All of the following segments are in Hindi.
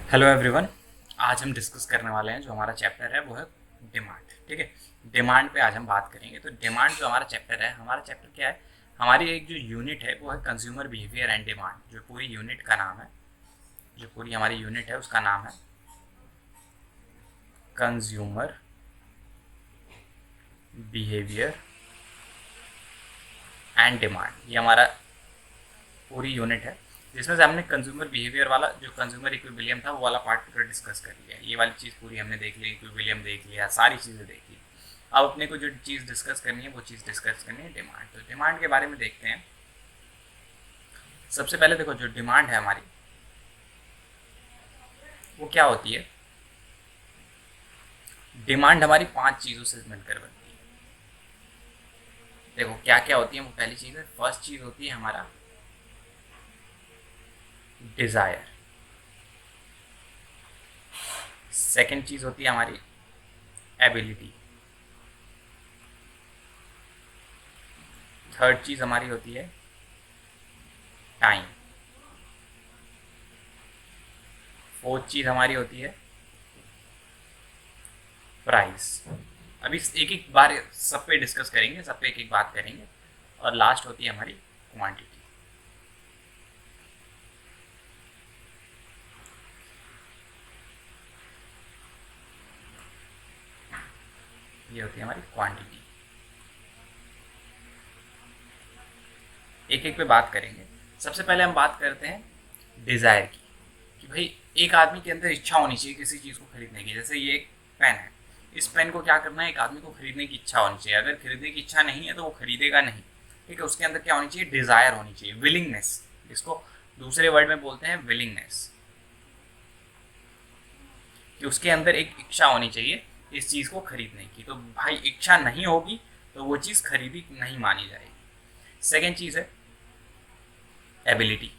Hello everyone. आज हम डिस्कस करने वाले हैं जो हमारा चैप्टर है वो है डिमांड। ठीक है, डिमांड पे आज हम बात करेंगे। तो डिमांड जो हमारा चैप्टर है, हमारा चैप्टर क्या है, हमारी एक जो यूनिट है वो है कंज्यूमर बिहेवियर एंड डिमांड। जो पूरी यूनिट का नाम है, जो पूरी हमारी यूनिट है उसका नाम है कंज्यूमर बिहेवियर एंड डिमांड। ये हमारा पूरी यूनिट है जिसमें से हमने कंज्यूमर बिहेवियर वाला जो कंज्यूमर इक्विलिब्रियम था वो वाला पार्ट पूरा डिस्कस कर लिया। ये वाली चीज़ पूरी हमने देख ली, इक्विलिब्रियम देख लिया, सारी चीज़ें देख ली। अब अपने को जो चीज़ डिस्कस करनी है वो चीज़ डिस्कस करनी है डिमांड। तो डिमांड के बारे में देखते हैं। सबसे पहले देखो, जो डिमांड है हमारी वो क्या होती है। डिमांड हमारी 5 चीज़ों से मिलकर बनती है। देखो क्या क्या होती है। वो पहली चीज़ है, फर्स्ट चीज़ होती है हमारा डिज़ायर। सेकंड चीज़ होती है हमारी एबिलिटी। थर्ड चीज़ हमारी होती है टाइम। फोर्थ चीज़ हमारी होती है प्राइस। अभी एक एक बार सब पे डिस्कस करेंगे, सब पे एक एक बात करेंगे। और लास्ट होती है हमारी क्वांटिटी। ये होती है हमारी क्वांटिटी। एक एक पे बात करेंगे। सबसे पहले हम बात करते हैं डिज़ायर की, कि भाई एक आदमी के अंदर इच्छा होनी चाहिए किसी चीज़ को खरीदने की। जैसे ये एक पेन है, इस पेन को क्या करना है, एक आदमी को खरीदने की इच्छा होनी चाहिए। अगर खरीदने की इच्छा नहीं है तो वो खरीदेगा नहीं। ठीक है, उसके अंदर क्या होनी चाहिए, डिज़ायर होनी चाहिए, विलिंगनेस। इसको दूसरे वर्ड में बोलते हैं विलिंगनेस, कि उसके अंदर एक इच्छा होनी चाहिए इस चीज़ को खरीदने की। तो भाई इच्छा नहीं होगी तो वो चीज़ खरीदी नहीं मानी जाएगी। सेकेंड चीज़ है एबिलिटी,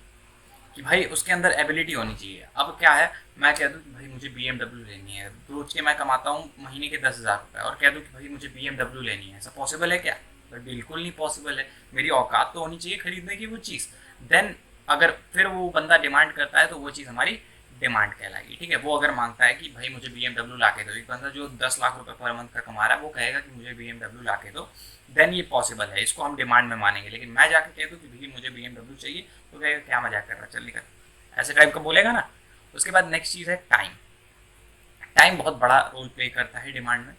कि भाई उसके अंदर एबिलिटी होनी चाहिए। अब क्या है, मैं कह दूं कि भाई मुझे BMW लेनी है, रोज के मैं कमाता हूँ महीने के 10,000 रुपये, और कह दूं कि भाई मुझे BMW लेनी है, ऐसा पॉसिबल है क्या? तो बिल्कुल नहीं पॉसिबल है। मेरी औकात तो होनी चाहिए खरीदने की वो चीज़। देन अगर फिर वो बंदा डिमांड करता है तो वो चीज़ हमारी डिमांड कहलाएगी। ठीक है, वो अगर मांगता है कि भाई मुझे BMW ला के दो, एक बंदा जो 10 लाख रुपए पर मंथ का कमा रहा है वो कहेगा कि मुझे BMW ला के दो, देन ये पॉसिबल है, इसको हम डिमांड में मानेंगे। लेकिन मैं जाकर कह दूँ कि भैया मुझे BMW चाहिए, तो कहेगा क्या मजाक कर रहा है, चल निकल, ऐसे टाइप का बोलेगा ना। उसके बाद नेक्स्ट चीज़ है टाइम। टाइम बहुत बड़ा रोल प्ले करता है डिमांड में।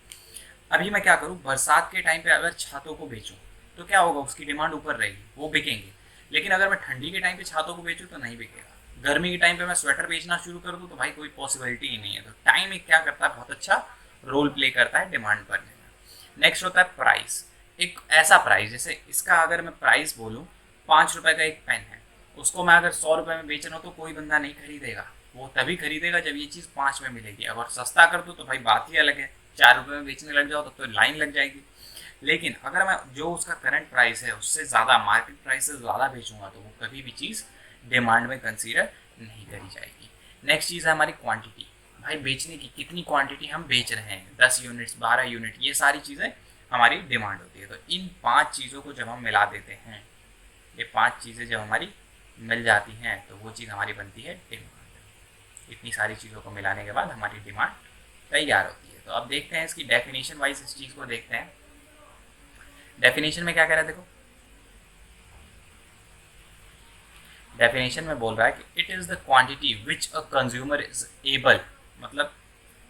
अभी मैं क्या करूँ, बरसात के टाइम पे अगर छातों को बेचूँ तो क्या होगा, उसकी डिमांड ऊपर रहेगी, वो बिकेंगे। लेकिन अगर मैं ठंडी के टाइम पे छातों को बेचूँ तो नहीं बिकेगा। गर्मी के टाइम पे मैं स्वेटर बेचना शुरू कर दूँ तो भाई कोई पॉसिबिलिटी ही नहीं है। तो टाइम एक क्या करता है, बहुत अच्छा रोल प्ले करता है डिमांड करने में। नेक्स्ट होता है प्राइस। एक ऐसा प्राइस, जैसे इसका अगर मैं प्राइस बोलूँ, 5 रुपए का एक पेन है, उसको मैं अगर 100 रुपए में बेच रहा हूँ तो कोई बंदा नहीं खरीदेगा। वो तभी खरीदेगा जब ये चीज़ 5 में मिलेगी। अगर सस्ता कर दो तो भाई बात ही अलग है, 4 रुपए में बेचने लग जाओ तो लाइन लग जाएगी। लेकिन अगर मैं जो उसका करंट प्राइस है उससे ज़्यादा, मार्केट प्राइस से ज़्यादा बेचूंगा तो वो कभी भी चीज़ डिमांड में कंसीडर नहीं करी जाएगी। नेक्स्ट चीज़ है हमारी क्वांटिटी। भाई बेचने की कितनी क्वांटिटी हम बेच रहे हैं, 10 यूनिट्स, 12 यूनिट, ये सारी चीज़ें हमारी डिमांड होती है। तो इन 5 चीज़ों को जब हम मिला देते हैं, ये 5 चीज़ें जब हमारी मिल जाती हैं तो वो चीज़ हमारी बनती है डिमांड। इतनी सारी चीज़ों को मिलाने के बाद हमारी डिमांड तैयार होती है। तो अब देखते हैं इसकी डेफिनेशन वाइज इस चीज़ को देखते हैं। डेफिनेशन में क्या कह रहा है, देखो डेफिनेशन में बोल रहा है कि it is the quantity which a consumer is able, मतलब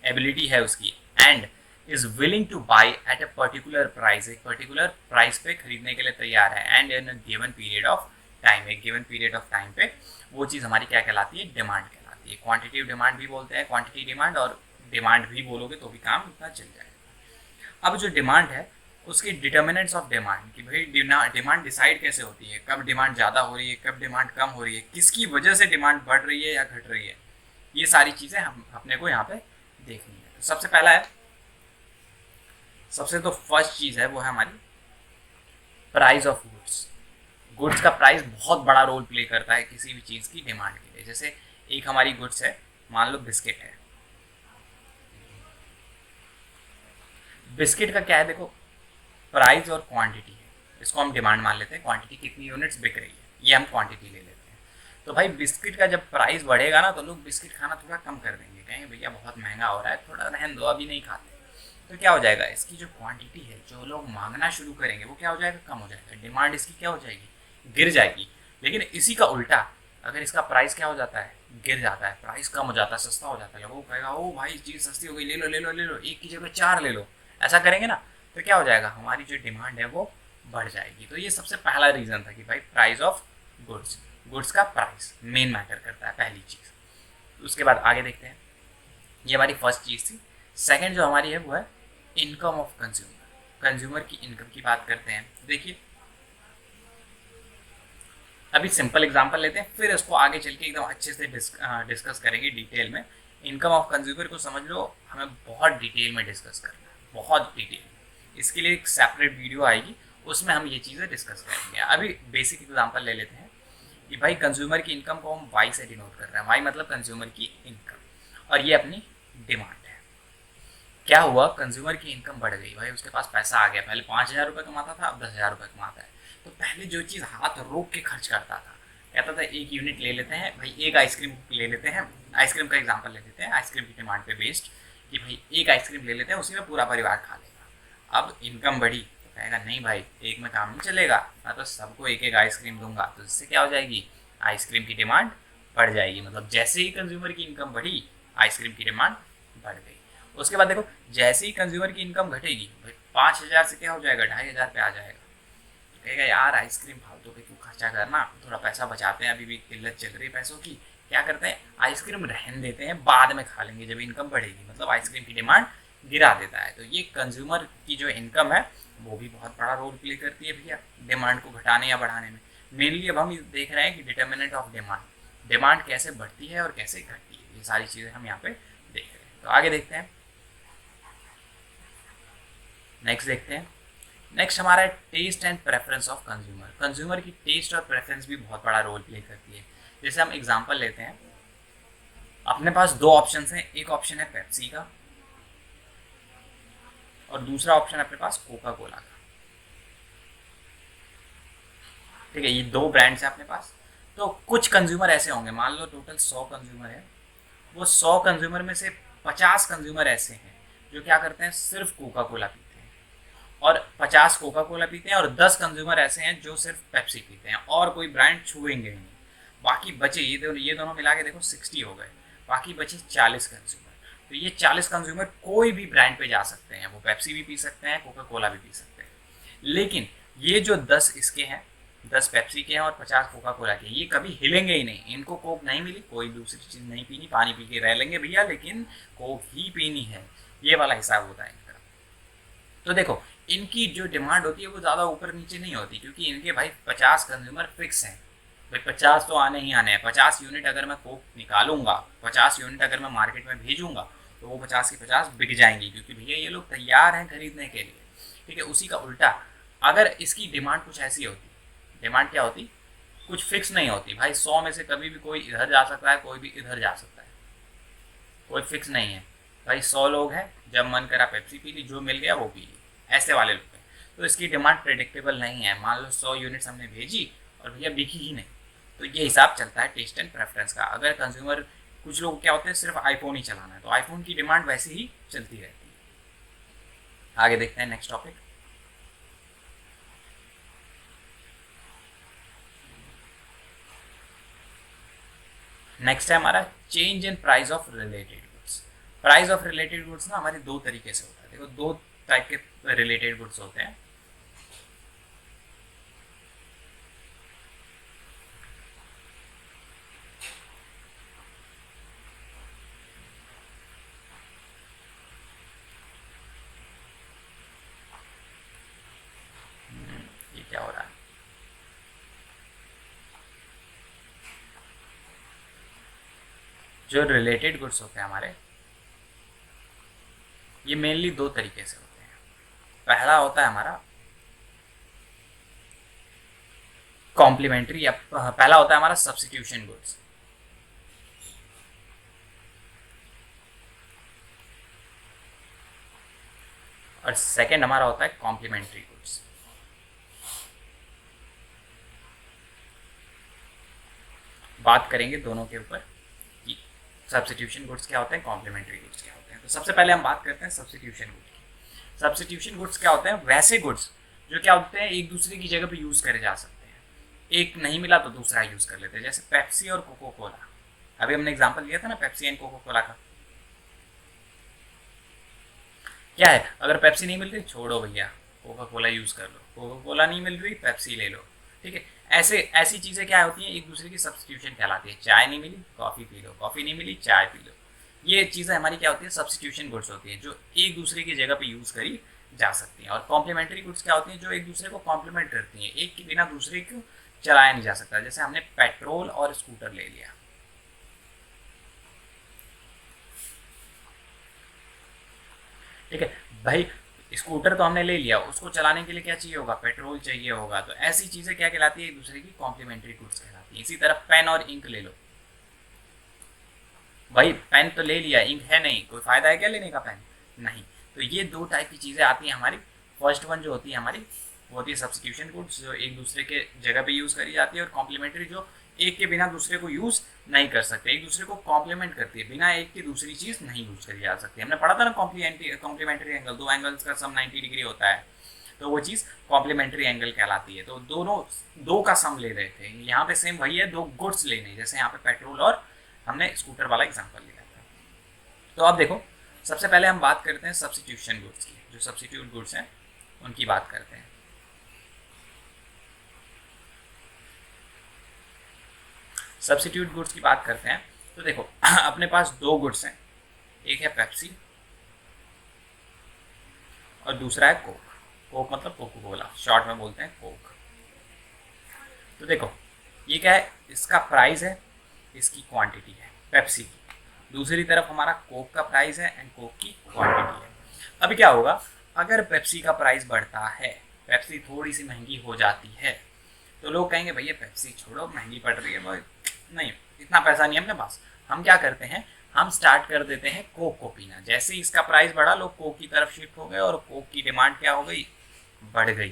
एबिलिटी है उसकी, and is willing two by at a particular price, एक पर्टिकुलर प्राइस पे खरीदने के लिए तैयार है, and in a given period of time, एक गिवन पीरियड ऑफ टाइम पे वो चीज़ हमारी क्या कहलाती है, डिमांड कहलाती है। क्वांटिटिव डिमांड भी बोलते हैं, क्वांटिटी डिमांड, और डिमांड भी बोलोगे तो भी काम इतना चल जाएगा। अब जो डिमांड है उसकी डिटर्मिनेंट्स ऑफ डिमांड, कि भाई डिमांड डिसाइड कैसे होती है, कब डिमांड ज़्यादा हो रही है, कब डिमांड कम हो रही है, किसकी वजह से डिमांड बढ़ रही है या घट रही है, ये सारी चीज़ें हम अपने को यहाँ पे देखनी है। तो सबसे पहला है, सबसे तो फर्स्ट चीज़ है वो है हमारी प्राइस ऑफ गुड्स। गुड्स का प्राइस बहुत बड़ा रोल प्ले करता है किसी भी चीज़ की डिमांड के लिए। जैसे एक हमारी गुड्स है, मान लो बिस्किट है। बिस्किट का क्या है, देखो प्राइस और क्वांटिटी है, इसको हम डिमांड मान लेते हैं। क्वांटिटी कितनी यूनिट्स बिक रही है, ये हम क्वांटिटी ले लेते हैं। तो भाई बिस्किट का जब प्राइस बढ़ेगा ना तो लोग बिस्किट खाना थोड़ा कम कर देंगे, कहेंगे भैया बहुत महंगा हो रहा है, थोड़ा रहने दो, अभी नहीं खाते। तो क्या हो जाएगा, इसकी जो क्वांटिटी है, जो लोग मांगना शुरू करेंगे वो क्या हो जाएगा, कम हो जाएगा, डिमांड इसकी क्या हो जाएगी, गिर जाएगी। लेकिन इसी का उल्टा, अगर इसका प्राइस क्या हो जाता है, गिर जाता है, प्राइस कम हो जाता है, सस्ता हो जाता है, लोगों को कहेगा ओ भाई चीज़ सस्ती हो गई, ले लो ले लो ले लो, एक की जगह 4 ले लो, ऐसा करेंगे ना, तो क्या हो जाएगा, हमारी जो डिमांड है वो बढ़ जाएगी। तो ये सबसे पहला रीज़न था कि भाई प्राइस ऑफ गुड्स, गुड्स का प्राइस मेन मैटर करता है, पहली चीज़। उसके बाद आगे देखते हैं, ये हमारी फर्स्ट चीज़ थी। सेकंड जो हमारी है वो है इनकम ऑफ कंज्यूमर, कंज्यूमर की इनकम की बात करते हैं। देखिए अभी सिंपल एग्जांपल लेते हैं, फिर इसको आगे चल के एकदम अच्छे से डिस्कस करेंगे डिटेल में। इनकम ऑफ कंज्यूमर को समझ लो, हमें बहुत डिटेल में डिस्कस करना है, बहुत डिटेल में। इसके लिए एक सेपरेट वीडियो आएगी, उसमें हम ये चीज़ें डिस्कस करेंगे। अभी बेसिक एग्जांपल ले लेते हैं कि भाई कंज्यूमर की इनकम को हम वाई से डिनोट कर रहे हैं, वाई मतलब कंज्यूमर की इनकम, और ये अपनी डिमांड है। क्या हुआ, कंज्यूमर की इनकम बढ़ गई, भाई उसके पास पैसा आ गया, पहले 5,000 रुपये कमाता था, अब 10,000 रुपये कमाता है। तो पहले जो चीज़ हाथ रोक के खर्च करता था, कहता था एक यूनिट ले लेते हैं भाई, एक आइसक्रीम ले लेते हैं, आइसक्रीम का एग्जांपल ले लेते हैं, आइसक्रीम की डिमांड पे बेस्ड, कि भाई एक आइसक्रीम ले लेते हैं, उसी में पूरा परिवार खा लेगा। अब इनकम बढ़ी तो कहेगा नहीं भाई एक में काम नहीं चलेगा, मैं तो सबको एक एक आइसक्रीम दूंगा, तो इससे क्या हो जाएगी, आइसक्रीम की डिमांड बढ़ जाएगी। मतलब जैसे ही कंज्यूमर की इनकम बढ़ी, आइसक्रीम की डिमांड बढ़ गई। उसके बाद देखो, जैसे ही कंज्यूमर की इनकम घटेगी, भाई 5,000 से क्या हो जाएगा, 2,500 पे आ जाएगा। कहेगा यार आइसक्रीम फालतू पे क्यों खर्चा करना, थोड़ा पैसा बचाते हैं, अभी भी किल्लत चल रही है पैसों की, क्या करते हैं आइसक्रीम रहन देते हैं, बाद में खा लेंगे जब इनकम बढ़ेगी, मतलब आइसक्रीम की डिमांड गिरा देता है। तो ये कंज्यूमर की जो इनकम है वो भी बहुत बड़ा रोल प्ले करती है भैया, डिमांड को घटाने या बढ़ाने में। मेनली अब हम देख रहे हैं कि डिटर्मिनेंट ऑफ डिमांड, डिमांड कैसे बढ़ती है और कैसे घटती है, ये सारी चीज़ें हम यहाँ पे देख रहे हैं। तो आगे देखते हैं, नेक्स्ट देखते हैं। नेक्स्ट हमारा है test and preference of consumer. Consumer की टेस्ट और प्रेफरेंस भी बहुत बड़ा रोल प्ले करती है। जैसे हम एग्जांपल लेते हैं, अपने पास दो ऑप्शन हैं, एक ऑप्शन है पेप्सी का और दूसरा ऑप्शन अपने पास कोका कोला का। ठीक है, ये दो ब्रांड्स हैं अपने पास। तो कुछ कंज्यूमर ऐसे होंगे, मान लो टोटल 100 कंज्यूमर है, वो 100 कंज्यूमर में से 50 कंज्यूमर ऐसे हैं जो क्या करते हैं, सिर्फ कोका कोला पीते हैं, और 50 कोका कोला पीते हैं, और 10 कंज्यूमर ऐसे हैं जो सिर्फ पेप्सी पीते हैं और कोई ब्रांड छुएंगे नहीं। बाकी बचे ये दोनों मिला के देखो 60 हो गए, बाकी बचे 40 कंज्यूमर। तो ये 40 कंज्यूमर कोई भी ब्रांड पे जा सकते हैं, वो पेप्सी भी पी सकते हैं, कोका कोला भी पी सकते हैं। लेकिन ये जो 10 इसके हैं, 10 पेप्सी के हैं और 50 कोका कोला के, ये कभी हिलेंगे ही नहीं। इनको कोक नहीं मिली, कोई दूसरी चीज़ नहीं पीनी, पानी पी के रह लेंगे भैया, लेकिन कोक ही पीनी है, ये वाला हिसाब होता है इनका। तो देखो इनकी जो डिमांड होती है वो ज़्यादा ऊपर नीचे नहीं होती, क्योंकि इनके भाई 50 कंज्यूमर फिक्स हैं, भाई 50 तो आने ही आने हैं। 50 यूनिट अगर मैं कोक निकालूंगा, 50 यूनिट अगर मैं मार्केट में भेजूंगा, तो वो 50 की 50 बिक जाएंगी, क्योंकि भैया ये लोग तैयार हैं खरीदने के लिए। ठीक है, उसी का उल्टा अगर इसकी डिमांड कुछ ऐसी होती, डिमांड क्या होती, कुछ फिक्स नहीं होती भाई, 100 में से कभी भी कोई इधर जा सकता है, कोई भी इधर जा सकता है, कोई फिक्स नहीं है भाई। 100 लोग हैं, जब मन करा पेप्सी पी ली, जो मिल गया वो पी ली, ऐसे वाले लोग हैं। तो इसकी डिमांड प्रेडिक्टेबल नहीं है। मान लो 100 यूनिट्स हमने भेजी और भैया बिकी ही नहीं, तो ये हिसाब चलता है टेस्ट एंड प्रेफरेंस का। अगर कंज्यूमर, कुछ लोग क्या होते हैं सिर्फ आईफोन ही चलाना है, तो आईफोन की डिमांड वैसे ही चलती रहती है। आगे देखते हैं नेक्स्ट टॉपिक। नेक्स्ट है हमारा change in price of related goods. Price of related goods ना हमारे दो तरीके से होता है। देखो दो टाइप के रिलेटेड गुड्स होते हैं। ये क्या हो रहा है, जो रिलेटेड गुड्स होते हैं हमारे, ये मेनली दो तरीके से होते हैं। पहला होता है हमारा कॉम्प्लीमेंट्री, या पहला होता है हमारा सब्स्टिट्यूशन गुड्स, और सेकंड हमारा होता है कॉम्प्लीमेंट्री गुड्स। बात करेंगे दोनों के ऊपर कि सब्स्टिट्यूशन गुड्स क्या होते हैं, कॉम्प्लीमेंट्री गुड्स क्या होते हैं। तो सबसे पहले हम बात करते हैं सब्स्टिट्यूशन गुड्स की। सब्स्टिट्यूशन गुड्स क्या होते हैं, वैसे गुड्स जो क्या होते हैं एक दूसरे की जगह पे यूज़ करे जा सकते हैं, एक नहीं मिला तो दूसरा यूज़ कर लेते हैं, जैसे पेप्सी और कोको कोला। अभी हमने एग्जाम्पल लिया था ना पेप्सी एंड कोको कोला का। क्या है, अगर पेप्सी नहीं मिल रही छोड़ो भैया कोका कोला यूज़ कर लो, कोका कोला नहीं मिल रही पेप्सी ले लो, ठीक है। ऐसी चीज़ें क्या होती हैं, एक दूसरे की सब्स्टिट्यूशन कहलाती है। चाय नहीं मिली कॉफ़ी पी लो, कॉफ़ी नहीं मिली चाय पी लो। ये चीज़ें हमारी क्या होती है, सब्स्टिट्यूशन गुड्स होती है जो एक दूसरे की जगह पे यूज़ करी जा सकती हैं। और कॉम्प्लीमेंट्री गुड्स क्या होती हैं, जो एक दूसरे को कॉम्प्लीमेंट करती हैं, एक के बिना दूसरे को चलाया नहीं जा सकता। जैसे हमने पेट्रोल और स्कूटर ले लिया, ठीक है भाई, स्कूटर तो हमने ले लिया, उसको चलाने के लिए क्या चाहिए होगा, पेट्रोल चाहिए होगा। तो ऐसी चीज़ें क्या कहलाती है, एक दूसरे की कॉम्प्लीमेंट्री गुड्स कहलाती है। इसी तरह पेन और इंक ले लो, भाई पेन तो ले लिया, इंक है नहीं, कोई फ़ायदा है क्या लेने का पेन, नहीं। तो ये दो टाइप की चीज़ें आती हैं हमारी। फर्स्ट वन जो होती है हमारी वो होती है सब्स्टिट्यूशन गुड्स, जो एक दूसरे के जगह पे यूज़ करी जाती है, और कॉम्प्लीमेंट्री जो एक के बिना दूसरे को यूज़ नहीं कर सकते, एक दूसरे को कॉम्प्लीमेंट करती है, बिना एक की दूसरी चीज़ नहीं यूज़ करी जा सकती। हमने पढ़ा था ना कॉम्प्लीमेंट्री एंगल, दो एंगल्स का सम 90 डिग्री होता है, तो वो चीज़ कॉम्प्लीमेंट्री एंगल कहलाती है। तो दोनों दो का सम ले रहे थे, यहाँ पे सेम वही है, दो गुड्स लेने, जैसे यहाँ पे पेट्रोल और हमने स्कूटर वाला एग्जाम्पल लिया था। तो अब देखो, सबसे पहले हम बात करते हैं सब्स्टिट्यूशन गुड्स की। जो सब्स्टिट्यूट गुड्स हैं उनकी बात करते हैं। सब्स्टिट्यूट गुड्स की बात करते हैं तो देखो अपने पास दो गुड्स हैं, एक है पेप्सी और दूसरा है कोक। कोक मतलब कोको कोला, शॉर्ट में बोलते हैं कोक। तो देखो ये क्या है, इसका प्राइस है, इसकी क्वांटिटी है पेप्सी की, दूसरी तरफ हमारा कोक का प्राइस है एंड कोक की क्वांटिटी है। अभी क्या होगा, अगर पेप्सी का प्राइस बढ़ता है, पेप्सी थोड़ी सी महंगी हो जाती है, तो लोग कहेंगे भैया पेप्सी छोड़ो महंगी पड़ रही है, भाई नहीं इतना पैसा नहीं है अपने पास, हम क्या करते हैं, हम स्टार्ट कर देते हैं कोक को पीना। जैसे ही इसका प्राइस बढ़ा, लोग कोक की तरफ शिफ्ट हो गए और कोक की डिमांड क्या हो गई, बढ़ गई,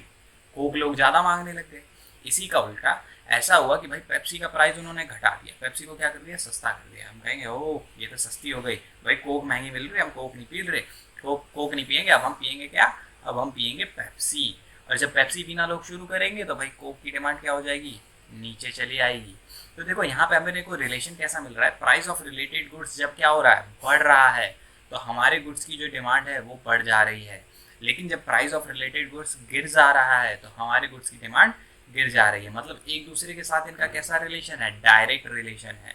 कोक लोग ज़्यादा मांगने लग गए। इसी का उल्टा ऐसा हुआ कि भाई पेप्सी का प्राइस उन्होंने घटा दिया, पेप्सी को क्या कर दिया, सस्ता कर दिया। हम कहेंगे ओ ये तो सस्ती हो गई, भाई कोक महंगी मिल रही है, हम कोक नहीं पी रहे, कोक नहीं पियेंगे, अब हम पियेंगे क्या, अब हम पियेंगे पेप्सी। और जब पेप्सी पीना लोग शुरू करेंगे तो भाई कोक की डिमांड क्या हो जाएगी, नीचे चली आएगी। तो देखो यहाँ पे हमें को रिलेशन कैसा मिल रहा है, प्राइस ऑफ रिलेटेड गुड्स जब क्या हो रहा है, बढ़ रहा है, तो हमारे गुड्स की जो डिमांड है वो बढ़ जा रही है। लेकिन जब प्राइस ऑफ रिलेटेड गुड्स गिर जा रहा है तो हमारे गुड्स की डिमांड गिर जा रही है। मतलब एक दूसरे के साथ इनका कैसा रिलेशन है, डायरेक्ट रिलेशन है।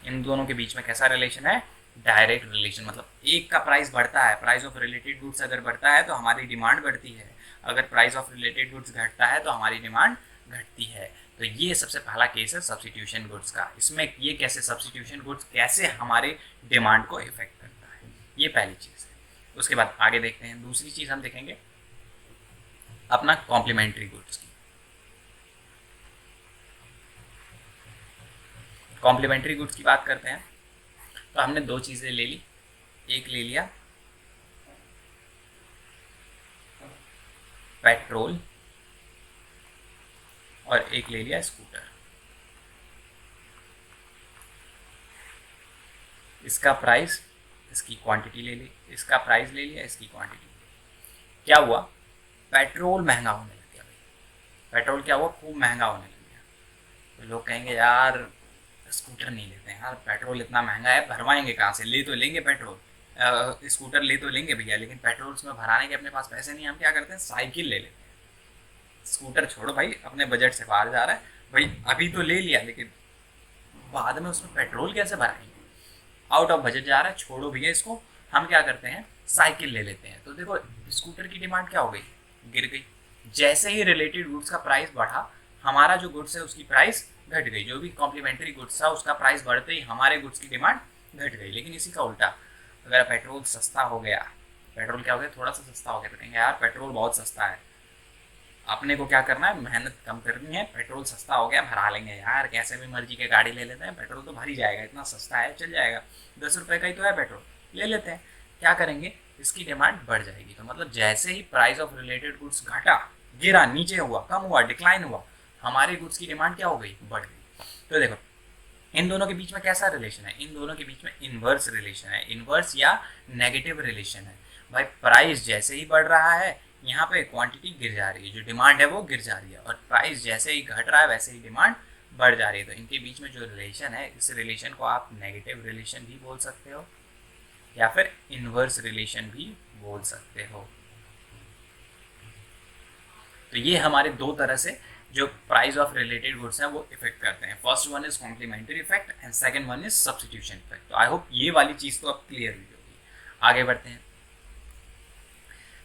इन दोनों के बीच में कैसा रिलेशन है, डायरेक्ट रिलेशन। मतलब एक का प्राइस बढ़ता है, प्राइस ऑफ रिलेटेड गुड्स अगर बढ़ता है तो हमारी डिमांड बढ़ती है, अगर प्राइस ऑफ रिलेटेड गुड्स घटता है तो हमारी डिमांड घटती है। तो ये सबसे पहला केस है सब्स्टिट्यूशन गुड्स का। इसमें ये कैसे सब्स्टिट्यूशन गुड्स कैसे हमारे डिमांड को इफेक्ट करता है, ये पहली चीज़ है। उसके बाद आगे देखते हैं, दूसरी चीज़ हम देखेंगे अपना कॉम्प्लीमेंट्री गुड्स की। कॉम्प्लीमेंट्री गुड्स की बात करते हैं तो हमने दो चीज़ें ले ली, एक ले लिया पेट्रोल और एक ले लिया स्कूटर। इसका प्राइस, इसकी क्वांटिटी ले ली, इसका प्राइस ले लिया, इसकी क्वांटिटी। क्या हुआ, पेट्रोल महंगा होने लग गया भाई, पेट्रोल क्या हुआ, खूब महंगा होने लग गया। तो लोग कहेंगे यार स्कूटर नहीं लेते हैं यार, पेट्रोल इतना महंगा है, भरवाएंगे कहाँ से, ले तो लेंगे पेट्रोल, स्कूटर ले तो लेंगे भैया, लेकिन पेट्रोल उसमें भराने के अपने पास पैसे नहीं, हम क्या करते हैं साइकिल ले लेते हैं। स्कूटर छोड़ो भाई, अपने बजट से बाहर जा रहा है भाई, अभी तो ले लिया लेकिन बाद में उसमें पेट्रोल कैसे भराएंगे, आउट ऑफ बजट जा रहा है, छोड़ो भैया इसको, हम क्या करते हैं साइकिल ले लेते हैं। तो देखो स्कूटर की डिमांड क्या हो गई, गिर गई। जैसे ही रिलेटेड गुड्स का प्राइस बढ़ा, हमारा जो गुड्स है उसकी प्राइस घट गई, जो भी कॉम्प्लीमेंट्री गुड्स था उसका प्राइस बढ़ते ही हमारे गुड्स की डिमांड घट गई। लेकिन इसी का उल्टा, अगर पेट्रोल सस्ता हो गया, पेट्रोल क्या हो गया, थोड़ा सा सस्ता हो गया, तो कहेंगे यार पेट्रोल बहुत सस्ता है, अपने को क्या करना है, मेहनत कम करनी है, पेट्रोल सस्ता हो गया भरा लेंगे यार, कैसे भी मर्जी के गाड़ी ले लेते हैं, पेट्रोल तो भर ही जाएगा, इतना सस्ता है चल जाएगा, 10 रुपये का ही तो है पेट्रोल, ले लेते हैं। क्या करेंगे, इसकी डिमांड बढ़ जाएगी। तो मतलब जैसे ही प्राइस ऑफ रिलेटेड गुड्स घटा, गिरा, नीचे हुआ, कम हुआ, डिक्लाइन हुआ, हमारे गुड्स की डिमांड क्या हो गई, बढ़ गई। तो देखो इन दोनों के बीच में कैसा रिलेशन है, इन दोनों के बीच में इनवर्स रिलेशन है, इनवर्स या नेगेटिव रिलेशन है। भाई प्राइस जैसे ही बढ़ रहा है यहाँ पे क्वांटिटी गिर जा रही है, जो डिमांड है वो गिर जा रही है, और प्राइस जैसे ही घट रहा है वैसे ही डिमांड बढ़ जा रही है। तो इनके बीच में जो रिलेशन है, इस रिलेशन को आप नेगेटिव रिलेशन भी बोल सकते हो या फिर इनवर्स रिलेशन भी बोल सकते हो। तो ये हमारे दो तरह से जो प्राइस ऑफ रिलेटेड गुड्स हैं वो इफेक्ट करते हैं। First one is complementary effect and second one is substitution effect. तो आई होप ये वाली चीज़ तो अब क्लियर हुई होगी। आगे बढ़ते हैं,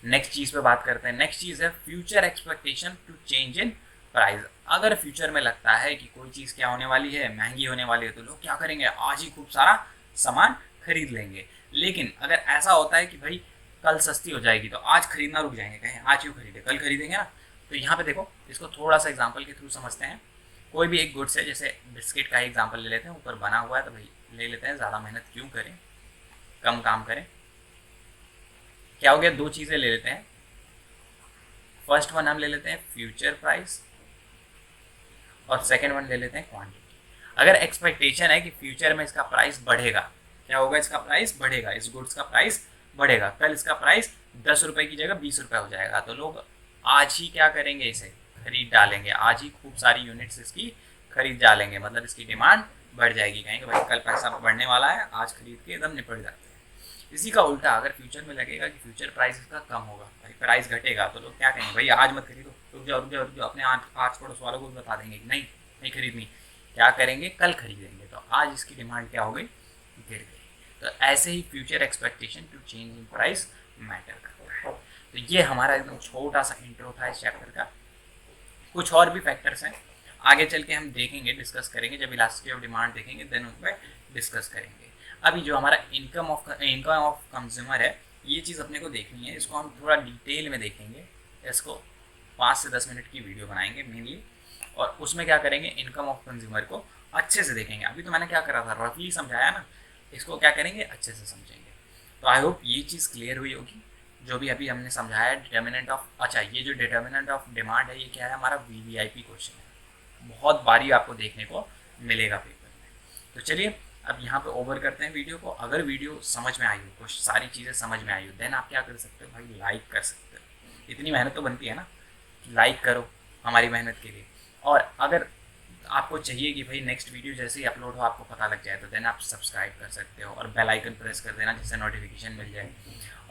नेक्स्ट चीज़ पे बात करते हैं। नेक्स्ट चीज़ है future expectation to change in price. अगर फ्यूचर में लगता है कि कोई चीज़ क्या होने वाली है, महंगी होने वाली है, तो लोग क्या करेंगे, आज ही खूब सारा सामान खरीद लेंगे। लेकिन अगर ऐसा होता है कि भाई कल सस्ती हो जाएगी तो आज खरीदना रुक जाएंगे, कहें आज क्यों खरीदे, कल खरीदेंगे ना। तो यहाँ पे देखो, इसको थोड़ा सा एग्जांपल के थ्रू समझते हैं। कोई भी एक गुड्स है, जैसे बिस्किट का ही एग्जांपल ले लेते हैं, ऊपर बना हुआ है तो भाई ले लेते हैं, ज़्यादा मेहनत क्यों करें, कम काम करें। क्या हो गया, दो चीज़ें ले लेते हैं। फर्स्ट वन हम ले लेते हैं फ्यूचर प्राइस और सेकेंड वन ले लेते हैं क्वान्टिटी। अगर एक्सपेक्टेशन है कि फ्यूचर में इसका प्राइस बढ़ेगा, क्या होगा, इसका प्राइस बढ़ेगा, इस गुड्स का प्राइस बढ़ेगा, कल इसका प्राइस 10 रुपये की जगह 20 रुपये हो जाएगा, तो लोग आज ही क्या करेंगे, इसे खरीद डालेंगे, आज ही खूब सारी यूनिट्स इसकी खरीद डालेंगे, मतलब इसकी डिमांड बढ़ जाएगी, कहेंगे भाई कल पैसा बढ़ने वाला है, आज खरीद के एकदम निपट जाते हैं। इसी का उल्टा अगर फ्यूचर में लगेगा कि फ्यूचर प्राइस इसका कम होगा, भाई प्राइस घटेगा, तो लोग क्या कहेंगे, भाई आज मत खरीदो, रुक जाओ रुक जाओ रुक जाओ, अपने आस पड़ोस वालों को भी बता देंगे कि नहीं नहीं खरीदनी, क्या करेंगे, कल खरीदेंगे। तो आज इसकी डिमांड क्या हो गई, गिर गई। तो ऐसे ही future expectation to change in price matter करता है। तो ये हमारा एकदम छोटा सा इंट्रो था इस चैप्टर का। कुछ और भी फैक्टर्स हैं, आगे चल के हम देखेंगे, डिस्कस करेंगे, जब इलास्टिसिटी ऑफ डिमांड देखेंगे देन उस पर डिस्कस करेंगे। अभी जो हमारा इनकम ऑफ कंज्यूमर है, ये चीज़ अपने को देखनी है, इसको हम थोड़ा डिटेल में देखेंगे। इसको 5 से 10 मिनट की वीडियो बनाएंगे मेनली, और उसमें क्या करेंगे, इनकम ऑफ कंज्यूमर को अच्छे से देखेंगे। अभी तो मैंने क्या करा था, रफली समझाया ना, इसको क्या करेंगे, अच्छे से समझेंगे। तो आई होप ये चीज़ क्लियर हुई होगी। जो भी अभी हमने समझाया डिटर्मिनेंट ऑफ, अच्छा ये जो डिटर्मिनेंट ऑफ डिमांड है, ये क्या है, हमारा VVIP क्वेश्चन है, बहुत बारी आपको देखने को मिलेगा पेपर में। तो चलिए अब यहाँ पे ओवर करते हैं वीडियो को। अगर वीडियो समझ में आई हो, कुछ सारी चीज़ें समझ में आई हो, देन आप क्या कर सकते हो भाई, लाइक कर सकते हो। इतनी मेहनत तो बनती है ना, लाइक करो हमारी मेहनत के लिए। और अगर आपको चाहिए कि भाई नेक्स्ट वीडियो जैसे ही अपलोड हो आपको पता लग जाए, तो देन आप सब्सक्राइब कर सकते हो और बेल आइकन प्रेस कर देना, जिससे नोटिफिकेशन मिल जाए।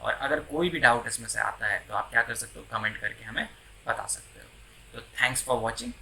और अगर कोई भी डाउट इसमें से आता है तो आप क्या कर सकते हो, कमेंट करके हमें बता सकते हो। तो थैंक्स फॉर वॉचिंग।